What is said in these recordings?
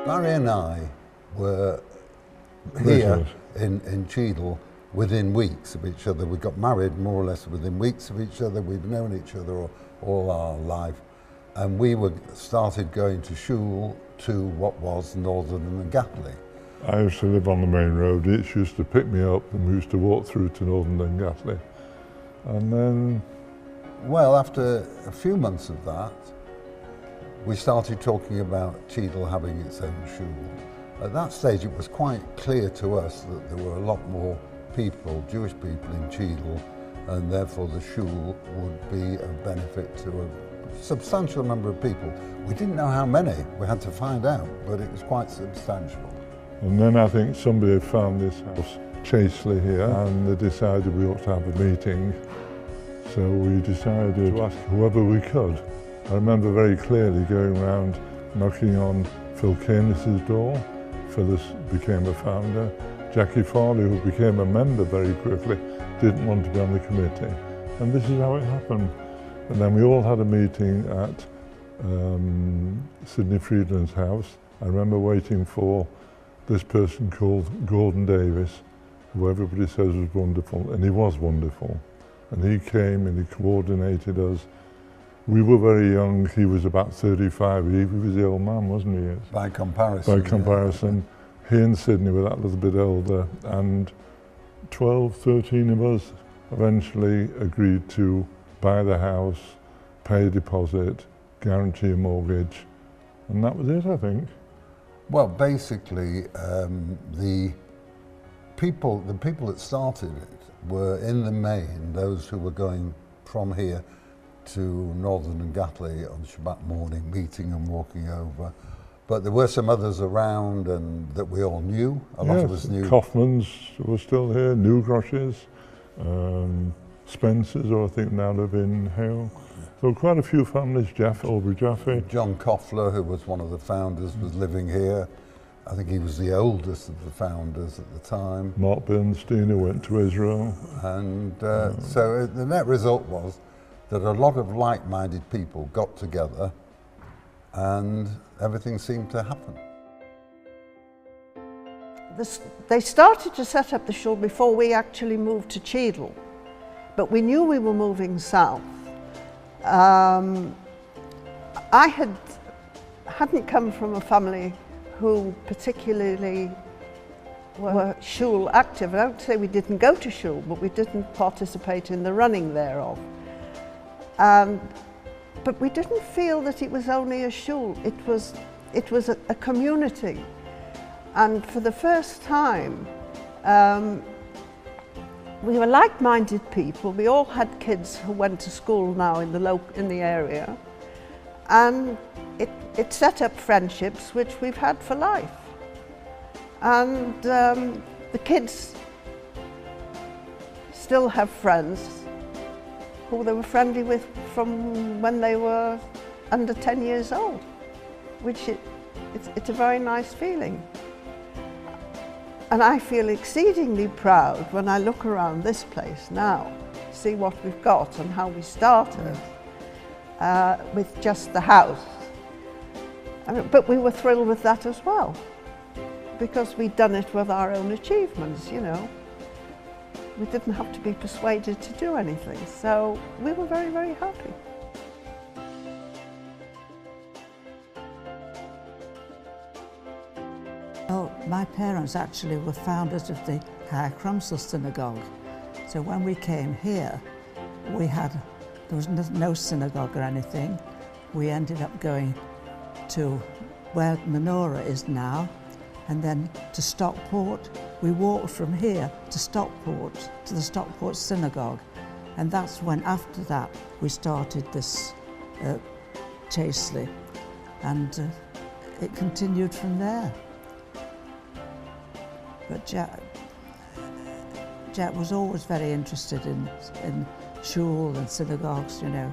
Barry and I were here in Cheadle within weeks of each other. We got married more or less within weeks of each other. We've known each other all our life. And we started going to shul to what was Northern and Gatley. I used to live on the main road. It used to pick me up and we used to walk through to Northern and Gatley. And then... Well, after a few months of that, we started talking about Cheadle having its own shul. At that stage, it was quite clear to us that there were a lot more people, Jewish people in Cheadle, and therefore the shul would be of benefit to a substantial number of people. We didn't know how many, we had to find out, but it was quite substantial. And then I think somebody had found this house, Chaseley here, and they decided we ought to have a meeting. So we decided to ask whoever we could. I remember very clearly going around knocking on Phil Canis's door. Phyllis became a founder. Jackie Farley, who became a member very quickly, didn't want to be on the committee. And this is how it happened. And then we all had a meeting at Sidney Friedland's house. I remember waiting for this person called Gordon Davis, who everybody says was wonderful, and he was wonderful. And he came and he coordinated us. We were very young, he was about 35, he was the old man, wasn't he? By comparison. By comparison. Yeah. He and Sidney were that little bit older, and 12, 13 of us eventually agreed to buy the house, pay a deposit, guarantee a mortgage, and that was it, I think. Well, basically, the people that started it were in the main those who were going from here to Northern and Gatley on Shabbat morning, meeting and walking over. But there were some others around and that we all knew. A lot of us knew. Kaufmans were still here, Newgroshes, Spencers, who I think now live in Hale. So quite a few families, Aubrey Jaffe. John Koffler, who was one of the founders, was living here. I think he was the oldest of the founders at the time. Mark Bernstein, who went to Israel. And so the net result was that a lot of like-minded people got together and everything seemed to happen. They started to set up the shul before we actually moved to Cheadle, but we knew we were moving south. I hadn't come from a family who particularly were shul active. I don't say we didn't go to shul, but we didn't participate in the running thereof. But we didn't feel that it was only a shul. It was a community, and for the first time, we were like-minded people. We all had kids who went to school now in the area, and it set up friendships which we've had for life. And the kids still have friends who they were friendly with from when they were under 10 years old, which it's a very nice feeling. And I feel exceedingly proud when I look around this place now, see what we've got and how we started with just the house. But we were thrilled with that as well, because we'd done it with our own achievements, you know. We didn't have to be persuaded to do anything, so we were very, very happy. Well, my parents actually were founders of the High Crumpsall Synagogue. So when we came here, there was no synagogue or anything. We ended up going to where Menorah is now, and then to Stockport. We walked from here to Stockport, to the Stockport Synagogue. And that's when, after that, we started this Chaseley. And it continued from there. But Jack was always very interested in shul and synagogues, you know.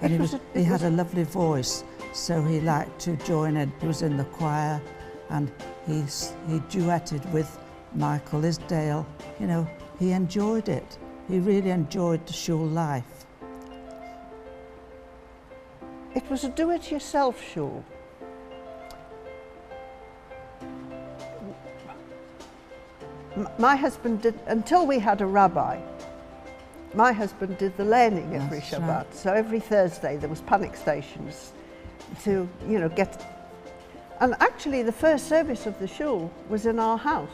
And he had a lovely voice, so he liked to join in. He was in the choir, and he duetted with Michael Isdale. You know, he enjoyed it. He really enjoyed the shul life. It was a do-it-yourself shul. my husband did, until we had a rabbi, my husband did the learning every That's Shabbat. right. So every Thursday there was panic stations to, get. And actually the first service of the shul was in our house,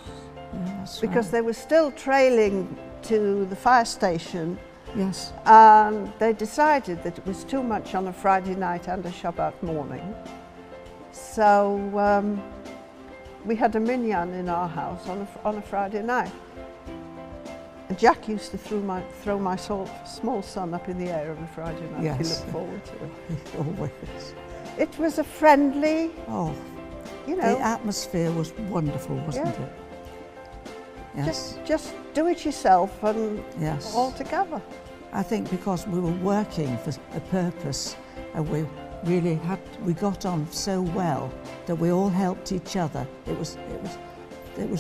because right. they were still trailing to the fire station, Yes. and they decided that it was too much on a Friday night and a Shabbat morning. So we had a minyan in our house on a Friday night. And Jack used to throw my small son up in the air on a Friday night. Yes. He looked forward to it. Always. It was a friendly, Oh, you know, the atmosphere was wonderful, wasn't Yeah. it? Yes. just do it yourself and Yes. all together. I think because we were working for a purpose, and we really we got on so well that we all helped each other. It was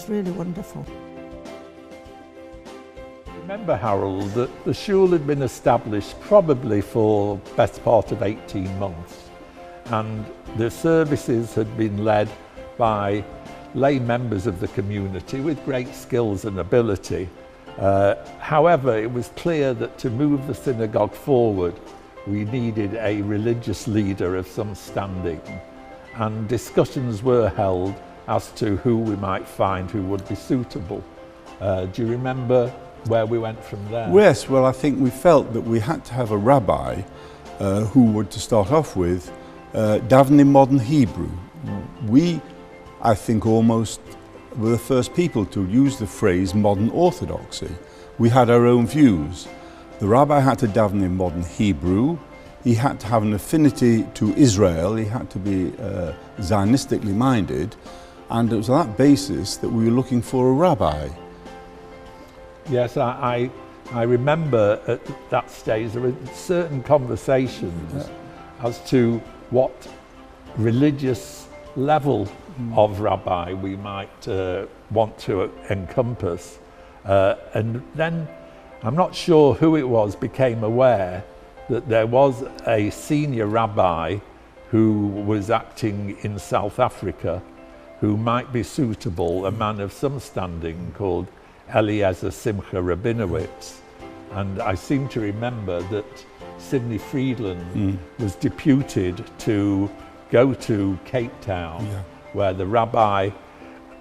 really wonderful. Remember, Harold, that the shul had been established probably for the best part of 18 months, and the services had been led by lay members of the community with great skills and ability. However, it was clear that to move the synagogue forward, we needed a religious leader of some standing, and discussions were held as to who we might find who would be suitable. Do you remember where we went from there? Yes, well, I think we felt that we had to have a rabbi who would, to start off with, daven in modern Hebrew. We, I think, almost were the first people to use the phrase modern orthodoxy. We had our own views. The rabbi had to daven in modern Hebrew. He had to have an affinity to Israel. He had to be Zionistically minded. And it was on that basis that we were looking for a rabbi. Yes, I remember at that stage there were certain conversations as to what religious level of rabbi we might want to encompass. And then I'm not sure who it was became aware that there was a senior rabbi who was acting in South Africa who might be suitable, a man of some standing called Eliezer Simcha Rabinowitz. And I seem to remember that Sidney Friedland was deputed to go to Cape Town, where the rabbi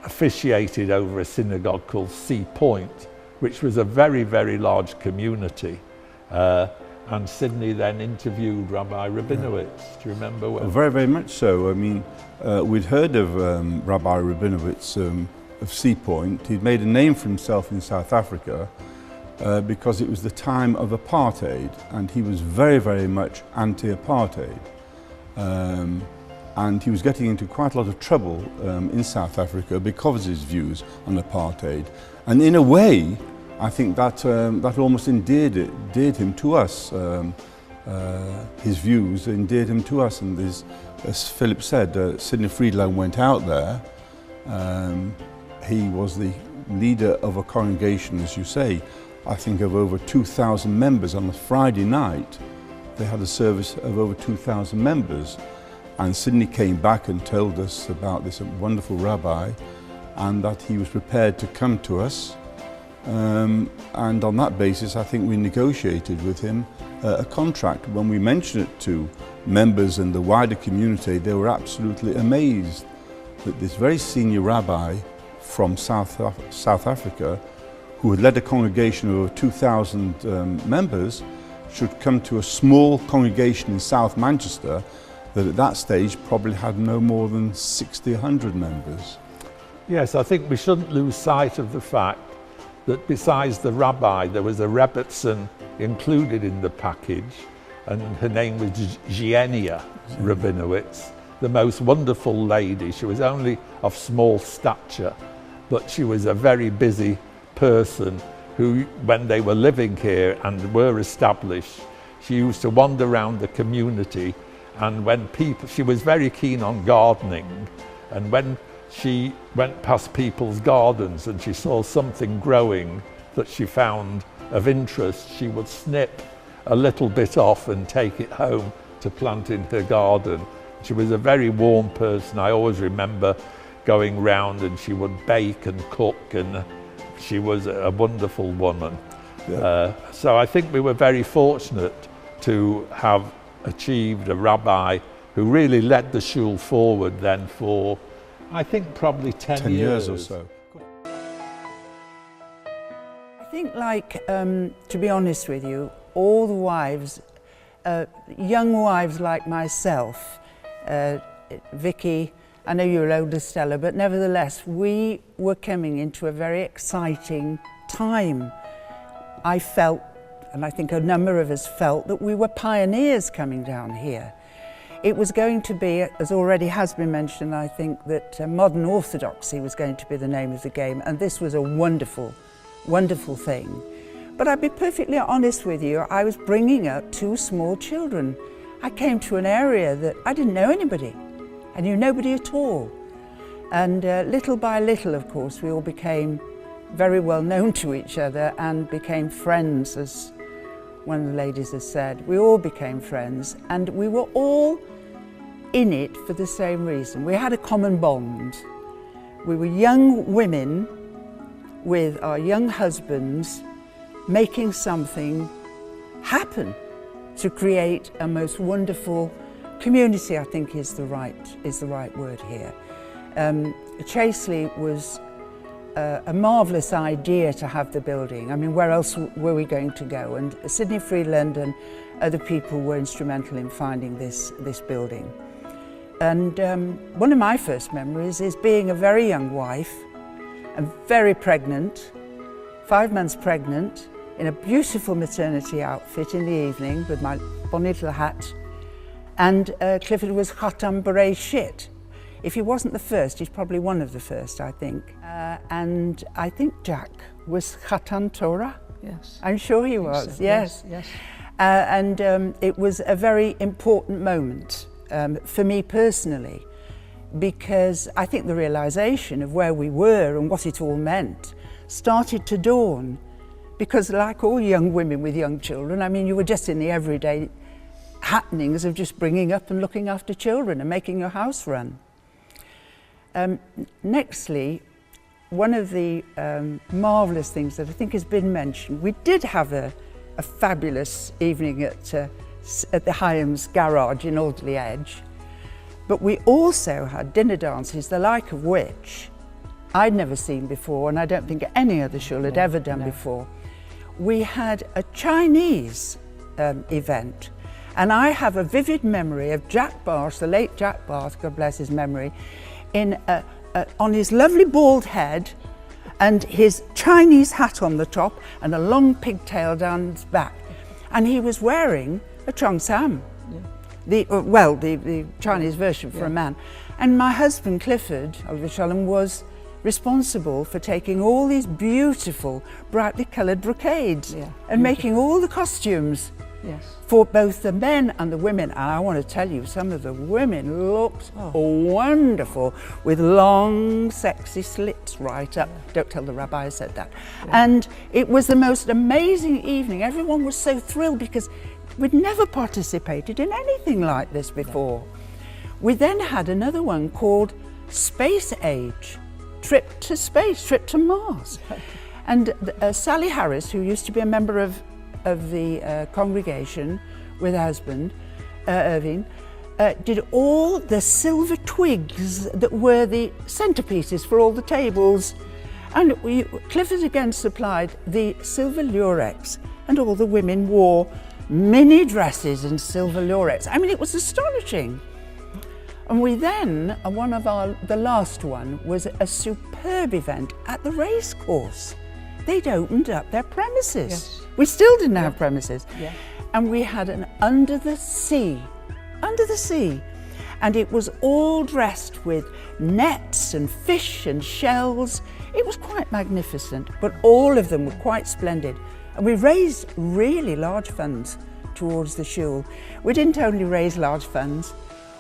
officiated over a synagogue called Sea Point, which was a very, very large community. And Sidney then interviewed Rabbi Rabinowitz. Do you remember when? Very, very much so. I mean, we'd heard of Rabbi Rabinowitz of Sea Point. He'd made a name for himself in South Africa because it was the time of apartheid, and he was very, very much anti-apartheid. And he was getting into quite a lot of trouble in South Africa because of his views on apartheid. And in a way, I think that almost endeared him to us. His views endeared him to us. And as Philip said, Sidney Friedland went out there. He was the leader of a congregation, as you say, I think of over 2,000 members on a Friday night. They had a service of over 2,000 members. And Sidney came back and told us about this wonderful rabbi and that he was prepared to come to us. And on that basis, I think we negotiated with him a contract. When we mentioned it to members in the wider community, they were absolutely amazed that this very senior rabbi from South Africa, who had led a congregation of over 2,000 members, should come to a small congregation in South Manchester that at that stage probably had no more than 60, 100 members. Yes, I think we shouldn't lose sight of the fact that besides the rabbi, there was a Rebbetzin included in the package, and her name was Jaymieisaacs Rabinowitz, the most wonderful lady. She was only of small stature, but she was a very busy person who, when they were living here and were established, she used to wander around the community, and she was very keen on gardening, and when she went past people's gardens and she saw something growing that she found of interest, she would snip a little bit off and take it home to plant in her garden. She was a very warm person. I always remember going round and she would bake and cook, and she was a wonderful woman. Yeah. So I think we were very fortunate to have achieved a rabbi who really led the shul forward then for, I think, probably 10 years or so. I think, like, to be honest with you, all the wives, young wives like myself, Vicky, I know you're older, Stella, but nevertheless, we were coming into a very exciting time. I felt, and I think a number of us felt, that we were pioneers coming down here. It was going to be, as already has been mentioned, I think, that modern orthodoxy was going to be the name of the game, and this was a wonderful, wonderful thing. But I'd be perfectly honest with you, I was bringing up 2 small children. I came to an area that I didn't know anybody. I knew nobody at all. And little by little, of course, we all became very well known to each other and became friends, as one of the ladies has said. We all became friends, and we were all in it for the same reason. We had a common bond. We were young women with our young husbands making something happen to create a most wonderful community, I think is the right word here. Chaseley was a marvellous idea to have the building. I mean, where else were we going to go? And Sidney Freeland and other people were instrumental in finding this building. And one of my first memories is being a very young wife and very pregnant, 5 months pregnant, in a beautiful maternity outfit in the evening with my bonny little hat. And Clifford was Khatam Beret Shit. If he wasn't the first, he's probably one of the first, I think. And I think Jack was Khatan Torah. Yes. I'm sure he was, so. yes. Yes. And it was a very important moment for me personally, because I think the realization of where we were and what it all meant started to dawn. Because like all young women with young children, I mean, you were just in the everyday happenings of just bringing up and looking after children and making your house run. Nextly, one of the marvellous things that I think has been mentioned, we did have a fabulous evening at the Hyams garage in Alderley Edge, but we also had dinner dances, the like of which I'd never seen before, and I don't think any other shul had ever done before. We had a Chinese event, and I have a vivid memory of Jack Barth, the late Jack Barth, God bless his memory, on his lovely bald head and his Chinese hat on the top and a long pigtail down his back. And he was wearing a cheongsam, the Chinese version for a man. And my husband, Clifford, Oliver Shalom, was responsible for taking all these beautiful, brightly coloured brocades and making all the costumes for both the men and the women. And I want to tell you, some of the women looked wonderful with long, sexy slits right up. Don't tell the rabbi I said that. And it was the most amazing evening. Everyone was so thrilled because we'd never participated in anything like this before. We then had another one called Space Age. Trip to space, trip to Mars. And Sally Harris, who used to be a member of the congregation with her husband, Irving, did all the silver twigs that were the centerpieces for all the tables. And Clifford again supplied the silver lurex, and all the women wore mini dresses and silver lurex. I mean, it was astonishing. And we then, the last one was a superb event at the race course. They'd opened up their premises. Yes. We still didn't have premises. Yeah. And we had an under the sea. And it was all dressed with nets and fish and shells. It was quite magnificent, but all of them were quite splendid. And we raised really large funds towards the shul. We didn't only raise large funds,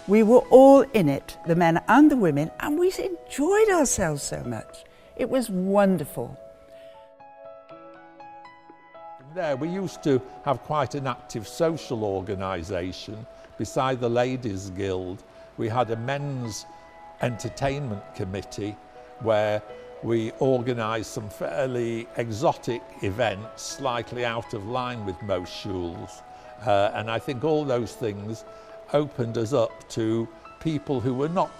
we were all in it, the men and the women, and we enjoyed ourselves so much. It was wonderful. There, we used to have quite an active social organisation. Beside the Ladies Guild, we had a men's entertainment committee where We organised some fairly exotic events, slightly out of line with most schools. And I think all those things opened us up to people who were not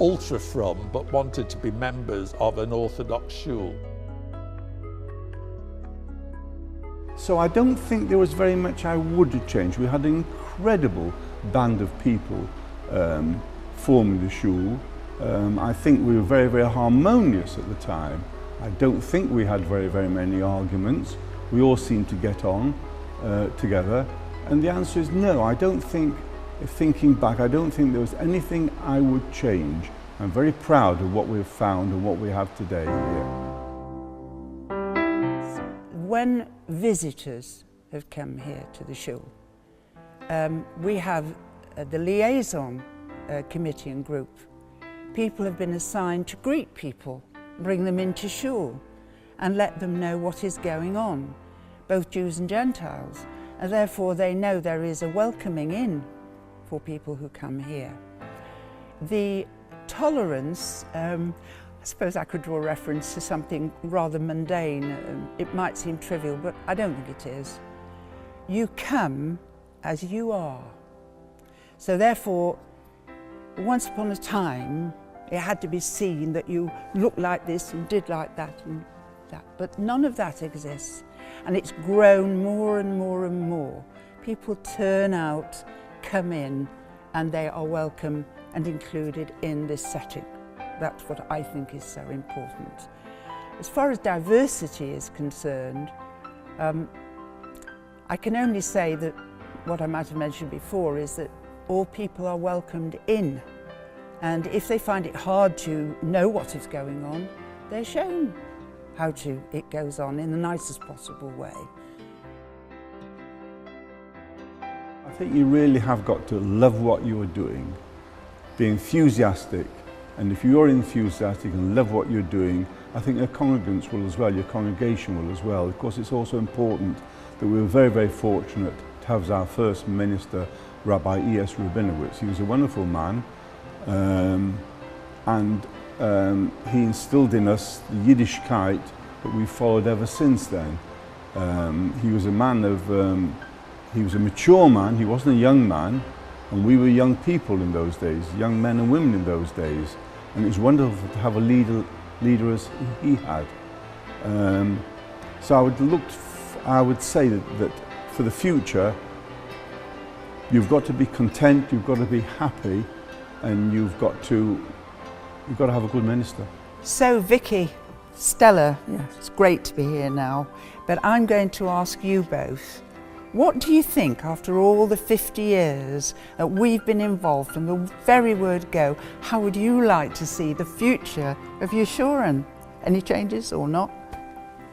ultra from, but wanted to be members of an Orthodox shul. So I don't think there was very much I would have changed. We had an incredible band of people forming the shul. I think we were very, very harmonious at the time. I don't think we had very, very many arguments. We all seemed to get on together. And the answer is no. I don't think, thinking back, I don't think there was anything I would change. I'm very proud of what we've found and what we have today here. When visitors have come here to the shul, we have the liaison committee and group. People have been assigned to greet people, bring them into shul and let them know what is going on, both Jews and Gentiles, and therefore they know there is a welcoming in for people who come here. The tolerance, I suppose I could draw reference to something rather mundane. It might seem trivial, but I don't think it is. You come as you are. So therefore, once upon a time, it had to be seen that you looked like this and did like that and that. But none of that exists. And it's grown more and more and more. People turn out, come in, and they are welcome and included in this setting. That's what I think is so important. As far as diversity is concerned, I can only say that what I might have mentioned before is that all people are welcomed in. And if they find it hard to know what is going on, they're shown how it goes on in the nicest possible way. I think you really have got to love what you are doing, be enthusiastic, and if you're enthusiastic and love what you're doing, I think your congregants will as well, your congregation will as well. Of course, it's also important that we were very, very fortunate to have as our first minister, Rabbi E.S. Rabinowitz. He was a wonderful man, and he instilled in us the Yiddishkeit that we followed ever since then. He was a man of, he was a mature man, he wasn't a young man, and we were young people in those days, young men and women in those days. And it was wonderful to have a leader as he had. So I would say that for the future, you've got to be content, you've got to be happy, and you've got to have a good minister. So Vicky, Stella, it's great to be here now, but I'm going to ask you both, what do you think after all the 50 years that we've been involved from the very word go, how would you like to see the future of Yeshurun? Any changes or not?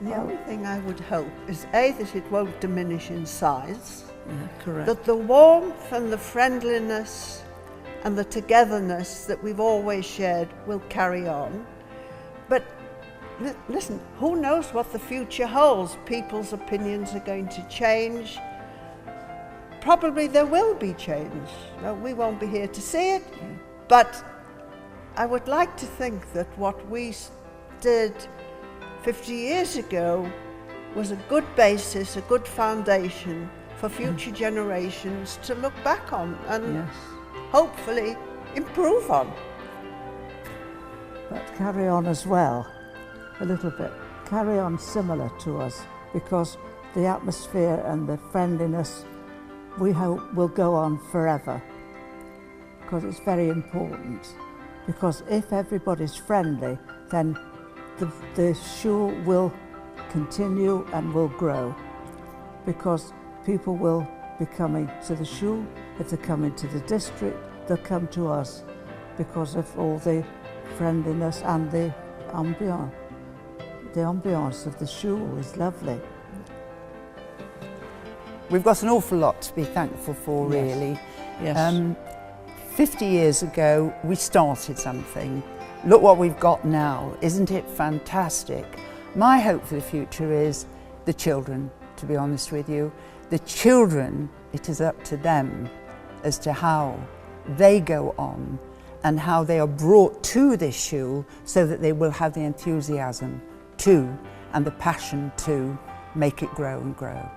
The only thing I would hope is A, that it won't diminish in size, Correct. that the warmth and the friendliness and the togetherness that we've always shared will carry on. But listen, who knows what the future holds? People's opinions are going to change. Probably there will be change. No, we won't be here to see it, but I would like to think that what we did 50 years ago was a good basis, a good foundation for future generations to look back on and hopefully improve on. But carry on as well, a little bit. Carry on similar to us, because the atmosphere and the friendliness, we hope, will go on forever, because it's very important. Because if everybody's friendly, then the shul will continue and will grow, because people will be coming to the shul. If they're coming to the district, they'll come to us because of all the friendliness and the ambiance. The ambiance of the shul is lovely. We've got an awful lot to be thankful for, really. Yes. 50 years ago, we started something. Look what we've got now. Isn't it fantastic? My hope for the future is the children, to be honest with you. The children, it is up to them as to how they go on and how they are brought to this shul so that they will have the enthusiasm to and the passion to make it grow and grow.